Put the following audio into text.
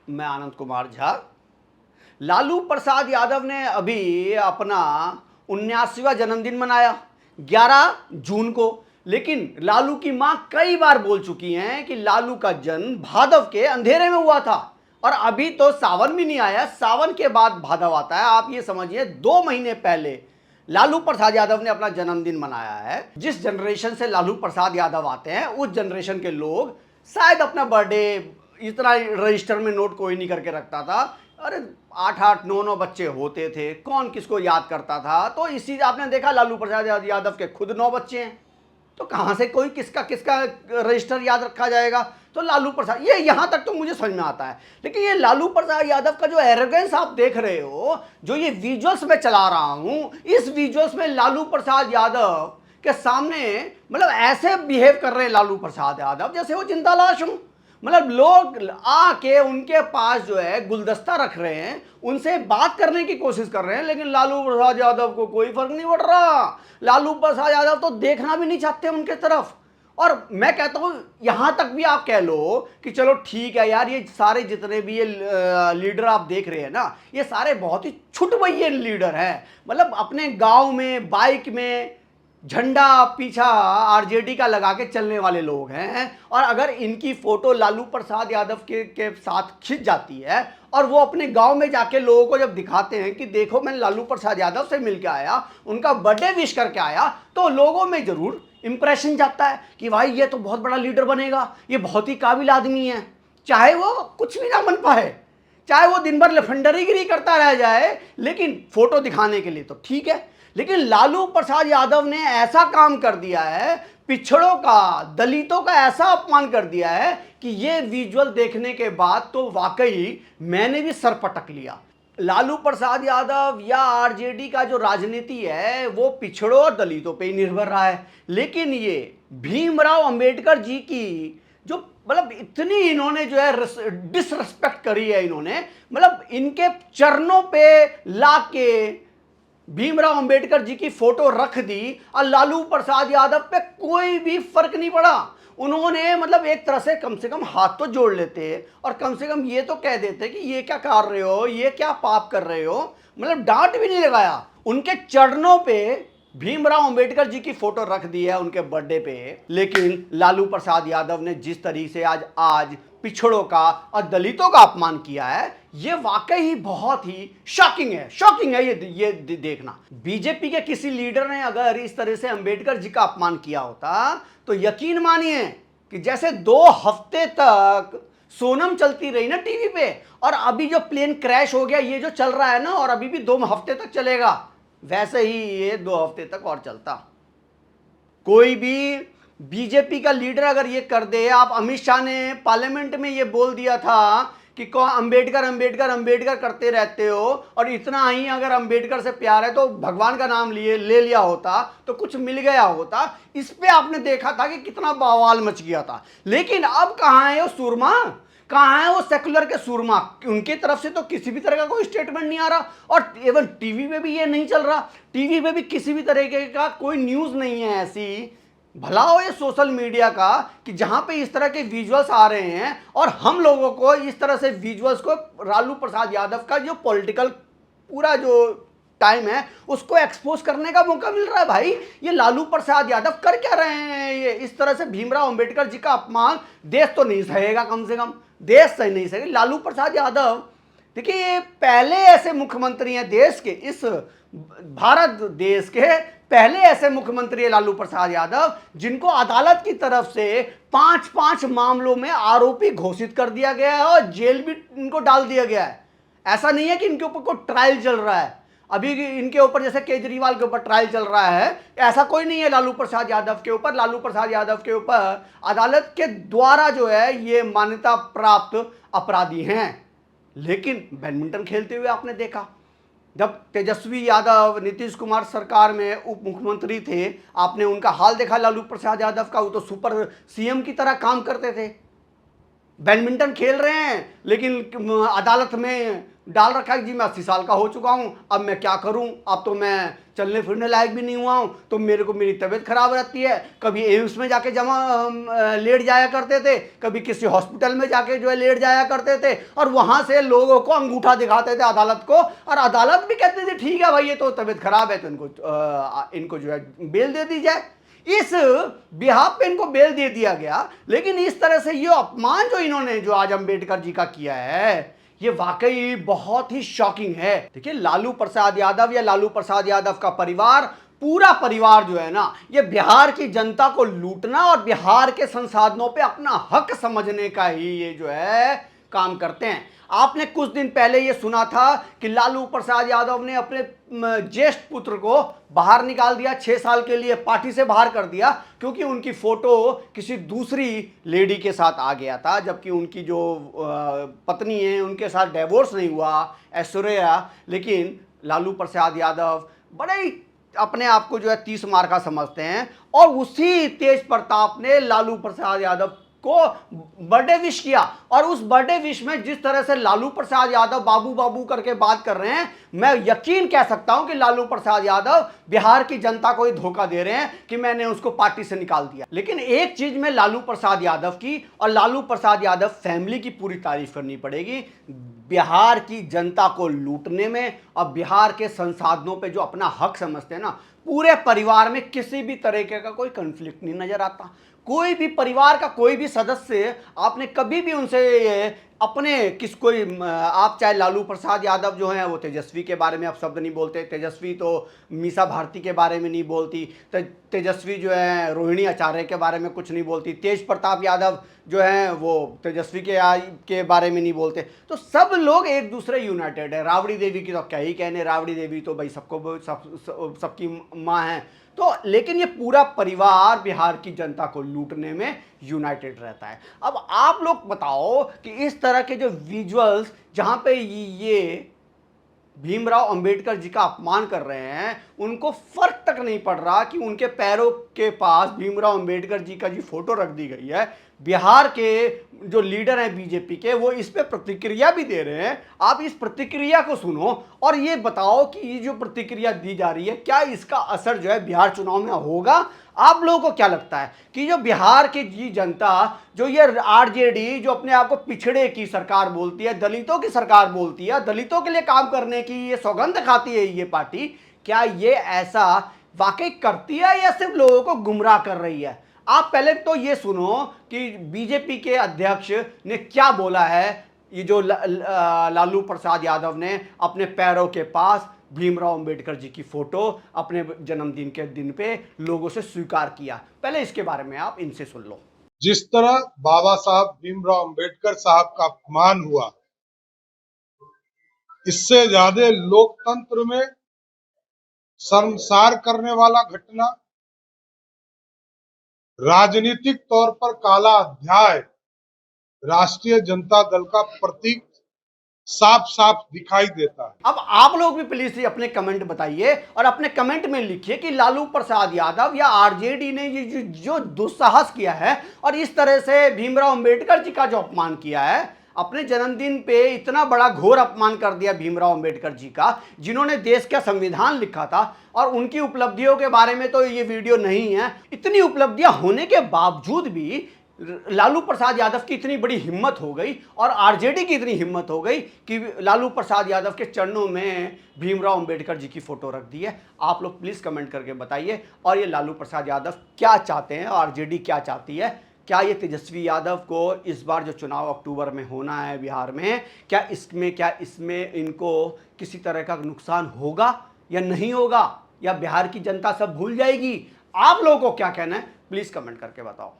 मैं आनंद कुमार झा। लालू प्रसाद यादव ने अभी अपना 79वां जन्मदिन मनाया 11 जून को। लेकिन लालू की मां कई बार बोल चुकी हैं कि लालू का जन्म भादव के अंधेरे में हुआ था और अभी तो सावन भी नहीं आया, सावन के बाद भादव आता है। आप ये समझिए 2 महीने पहले लालू प्रसाद यादव ने अपना जन्मदिन मनाया है। जिस जनरेशन से लालू प्रसाद यादव आते हैं उस जनरेशन के लोग शायद अपना बर्थडे इतना रजिस्टर में नोट कोई नहीं करके रखता था। अरे 8-8 9-9 बच्चे होते थे, कौन किसको याद करता था। तो इसी आपने देखा लालू प्रसाद यादव के खुद 9 बच्चे हैं, तो कहाँ से कोई किसका किसका रजिस्टर याद रखा जाएगा। तो लालू प्रसाद, ये यहाँ तक तो मुझे समझ में आता है। लेकिन ये लालू प्रसाद यादव का जो एरोगेंस आप देख रहे हो, जो ये विजुअल्स में चला रहा हूँ, इस विजुअल्स में लालू प्रसाद यादव के सामने मतलब ऐसे बिहेव कर रहे हैं लालू प्रसाद यादव जैसे वो जिंदा लाश हूँ। मतलब लोग आके उनके पास जो है गुलदस्ता रख रहे हैं, उनसे बात करने की कोशिश कर रहे हैं, लेकिन लालू प्रसाद यादव को कोई फर्क नहीं पड़ रहा। लालू प्रसाद यादव तो देखना भी नहीं चाहते उनके तरफ। और मैं कहता हूं यहां तक भी आप कह लो कि चलो ठीक है यार, ये सारे जितने भी ये लीडर आप देख रहे हैं ना, ये सारे बहुत ही छुटवैये लीडर हैं। मतलब अपने गांव में बाइक में झंडा पीछा आरजेडी का लगा के चलने वाले लोग हैं। और अगर इनकी फोटो लालू प्रसाद यादव के साथ खिंच जाती है और वो अपने गांव में जाके लोगों को जब दिखाते हैं कि देखो मैं लालू प्रसाद यादव से मिलके आया, उनका बर्थडे विश करके आया, तो लोगों में जरूर इंप्रेशन जाता है कि भाई ये तो बहुत बड़ा लीडर बनेगा, ये बहुत ही काबिल आदमी है। चाहे वो कुछ भी ना बन पाए, चाहे वो दिन भर लफंडरीगिरी करता रह जाए, लेकिन फोटो दिखाने के लिए तो ठीक है। लेकिन लालू प्रसाद यादव ने ऐसा काम कर दिया है, पिछड़ों का, दलितों का ऐसा अपमान कर दिया है कि ये विजुअल देखने के बाद तो वाकई मैंने भी सर पटक लिया। लालू प्रसाद यादव या आरजेडी का जो राजनीति है वो पिछड़ों और दलितों पे ही निर्भर रहा है। लेकिन ये भीमराव अंबेडकर जी की जो मतलब इतनी इन्होंने जो है डिसरिस्पेक्ट करी है, इन्होंने मतलब इनके चरणों पे लाके भीमराव अंबेडकर जी की फोटो रख दी और लालू प्रसाद यादव पे कोई भी फर्क नहीं पड़ा। उन्होंने मतलब एक तरह से कम हाथ तो जोड़ लेते और कम से कम ये तो कह देते कि ये क्या कर रहे हो, ये क्या पाप कर रहे हो, मतलब डांट भी नहीं लगाया। उनके चरणों पे भीमराव अंबेडकर जी की फोटो रख दी है उनके बर्थडे पे। लेकिन लालू प्रसाद यादव ने जिस तरीके से आज पिछड़ों का और दलितों का अपमान किया है, ये वाकई ही बहुत ही शॉकिंग है ये देखना। बीजेपी के किसी लीडर ने अगर इस तरह से अंबेडकर जी का अपमान किया होता तो यकीन मानिए कि जैसे 2 हफ्ते तक सोनम चलती रही ना टीवी पे, और अभी जो प्लेन क्रैश हो गया ये जो चल रहा है ना, और अभी भी 2 हफ्ते तक चलेगा, वैसे ही ये 2 हफ्ते तक और चलता। कोई भी बीजेपी का लीडर अगर ये कर दे, आप अमित शाह ने पार्लियामेंट में ये बोल दिया था कि कौन अंबेडकर करते रहते हो, और इतना ही अगर अंबेडकर से प्यार है तो भगवान का नाम ले लिया होता तो कुछ मिल गया होता। इस पे आपने देखा था कि कितना बवाल मच गया था। लेकिन अब कहाँ है वो सूरमा, कहाँ है वो सेकुलर के सूरमा? उनके तरफ से तो किसी भी तरह का कोई स्टेटमेंट नहीं आ रहा, और इवन टीवी पे भी ये नहीं चल रहा। टीवी पे भी किसी भी तरीके का कोई न्यूज नहीं है ऐसी। भला हो ये सोशल मीडिया का कि जहां पे इस तरह के विजुअल्स आ रहे हैं और हम लोगों को इस तरह से विजुअल्स को लालू प्रसाद यादव का जो पॉलिटिकल पूरा जो टाइम है उसको एक्सपोज करने का मौका मिल रहा है। भाई ये लालू प्रसाद यादव कर क्या रहे हैं? ये इस तरह से भीमराव अंबेडकर जी का अपमान देश तो नहीं सहेगा, कम से कम देश सही नहीं सहेगा। लालू प्रसाद यादव देखिए, ये पहले ऐसे मुख्यमंत्री हैं देश के, इस भारत देश के पहले ऐसे मुख्यमंत्री है लालू प्रसाद यादव जिनको अदालत की तरफ से 5-5 मामलों में आरोपी घोषित कर दिया गया है और जेल भी इनको डाल दिया गया है। ऐसा नहीं है कि इनके ऊपर कोई ट्रायल चल रहा है। अभी इनके ऊपर जैसे केजरीवाल के ऊपर ट्रायल चल रहा है, ऐसा कोई नहीं है लालू प्रसाद यादव के ऊपर। लालू प्रसाद यादव के ऊपर अदालत के द्वारा जो है ये मान्यता प्राप्त अपराधी हैं। लेकिन बैडमिंटन खेलते हुए आपने देखा, जब तेजस्वी यादव नीतीश कुमार सरकार में उप मुख्यमंत्री थे, आपने उनका हाल देखा लालू प्रसाद यादव का। वो तो सुपर सीएम की तरह काम करते थे। बैडमिंटन खेल रहे हैं, लेकिन अदालत में डाल रखा है जी मैं 80 साल का हो चुका हूं, अब मैं क्या करूं, अब तो मैं चलने फिरने लायक भी नहीं हुआ हूं, तो मेरे को मेरी तबीयत खराब रहती है। कभी एम्स में जाके लेट जाया करते थे, कभी किसी हॉस्पिटल में जाके जो है लेट जाया करते थे, और वहां से लोगों को अंगूठा दिखाते थे अदालत को, और अदालत भी कहते थे ठीक है भाई ये तो तबीयत खराब है, तो इनको जो है बेल दे दी जाए। इस बिहाफ पे इनको बेल दे दिया गया। लेकिन इस तरह से ये अपमान जो इन्होंने जो आज अंबेडकर जी का किया है, ये वाकई बहुत ही शॉकिंग है। देखिए, लालू प्रसाद यादव या लालू प्रसाद यादव का परिवार, पूरा परिवार जो है ना, ये बिहार की जनता को लूटना और बिहार के संसाधनों पे अपना हक समझने का ही ये जो है काम करते हैं। आपने कुछ दिन पहले ये सुना था कि लालू प्रसाद यादव ने अपने ज्येष्ठ पुत्र को बाहर निकाल दिया, 6 साल के लिए पार्टी से बाहर कर दिया, क्योंकि उनकी फोटो किसी दूसरी लेडी के साथ आ गया था, जबकि उनकी जो पत्नी है उनके साथ डिवोर्स नहीं हुआ, ऐश्वर्या। लेकिन लालू प्रसाद यादव बड़े ही अपने आप को जो है 30 मार का समझते हैं, और उसी तेज प्रताप ने लालू प्रसाद यादव को बर्थडे विश किया। और उस बर्थडे विश में जिस तरह से लालू प्रसाद यादव बाबू बाबू करके बात कर रहे हैं, मैं यकीन कह सकता हूं कि लालू प्रसाद यादव बिहार की जनता को ही धोखा दे रहे हैं कि मैंने उसको पार्टी से निकाल दिया। लेकिन एक चीज में लालू प्रसाद यादव की और लालू प्रसाद यादव फैमिली की पूरी तारीफ करनी पड़ेगी, बिहार की जनता को लूटने में और बिहार के संसाधनों पे जो अपना हक समझते हैं ना, पूरे परिवार में किसी भी तरीके का कोई कॉन्फ्लिक्ट नहीं नजर आता। कोई भी परिवार का कोई भी सदस्य, आपने कभी भी उनसे अपने कोई आप चाहे लालू प्रसाद यादव जो हैं वो तेजस्वी के बारे में आप शब्द नहीं बोलते, तेजस्वी तो मीसा भारती के बारे में नहीं बोलती, तेजस्वी जो है रोहिणी आचार्य के बारे में कुछ नहीं बोलती, तेज प्रताप यादव जो है वो तेजस्वी के बारे में नहीं बोलते। तो सब लोग एक दूसरे यूनाइटेड है। राबड़ी देवी की तो क्या ही कहने, राबड़ी देवी तो भाई सबकी माँ है। तो लेकिन ये पूरा परिवार बिहार की जनता को लूटने में यूनाइटेड रहता है। अब आप लोग बताओ कि इस तरह के जो विजुअल्स जहां पे ये भीमराव अंबेडकर जी का अपमान कर रहे हैं, उनको फर्क तक नहीं पड़ रहा कि उनके पैरों के पास भीमराव अंबेडकर जी का जी फोटो रख दी गई है। बिहार के जो लीडर हैं बीजेपी के, वो इस पे प्रतिक्रिया भी दे रहे हैं। आप इस प्रतिक्रिया को सुनो और ये बताओ कि ये जो प्रतिक्रिया दी जा रही है, क्या इसका असर जो है बिहार चुनाव में होगा? आप लोगों को क्या लगता है कि जो बिहार की जी जनता, जो ये आरजेडी जो अपने आप को पिछड़े की सरकार बोलती है, दलितों की सरकार बोलती है, दलितों के लिए काम करने की ये सौगंध खाती है ये पार्टी, क्या ये ऐसा वाकई करती है या सिर्फ लोगों को गुमराह कर रही है? आप पहले तो ये सुनो कि बीजेपी के अध्यक्ष ने क्या बोला है। ये जो लालू प्रसाद यादव ने अपने पैरों के पास भीमराव अंबेडकर जी की फोटो अपने जन्मदिन के दिन पे लोगों से स्वीकार किया, पहले इसके बारे में आप इनसे सुन लो। जिस तरह बाबा साहब भीमराव अंबेडकर साहब का अपमान हुआ, इससे ज्यादा लोकतंत्र में शर्मसार करने वाला घटना, राजनीतिक तौर पर काला अध्याय राष्ट्रीय जनता दल का प्रतीक साफ साफ दिखाई देता है। अब आप लोग भी प्लीज अपने कमेंट बताइए और अपने कमेंट में लिखिए कि लालू प्रसाद यादव या आरजेडी ने ये जो दुस्साहस किया है और इस तरह से भीमराव अंबेडकर जी का जो अपमान किया है, अपने जन्मदिन पे इतना बड़ा घोर अपमान कर दिया भीमराव अंबेडकर जी का, जिन्होंने देश का संविधान लिखा था। और उनकी उपलब्धियों के बारे में तो ये वीडियो नहीं है। इतनी उपलब्धियां होने के बावजूद भी लालू प्रसाद यादव की इतनी बड़ी हिम्मत हो गई और आरजेडी की इतनी हिम्मत हो गई कि लालू प्रसाद यादव के चरणों में भीमराव अंबेडकर जी की फोटो रख दी है। आप लोग प्लीज कमेंट करके बताइए। और ये लालू प्रसाद यादव क्या चाहते हैं, आरजेडी क्या चाहती है? क्या ये तेजस्वी यादव को इस बार जो चुनाव अक्टूबर में होना है बिहार में, क्या इसमें इनको किसी तरह का नुकसान होगा या नहीं होगा, या बिहार की जनता सब भूल जाएगी? आप लोगों को क्या कहना है, प्लीज कमेंट करके बताओ।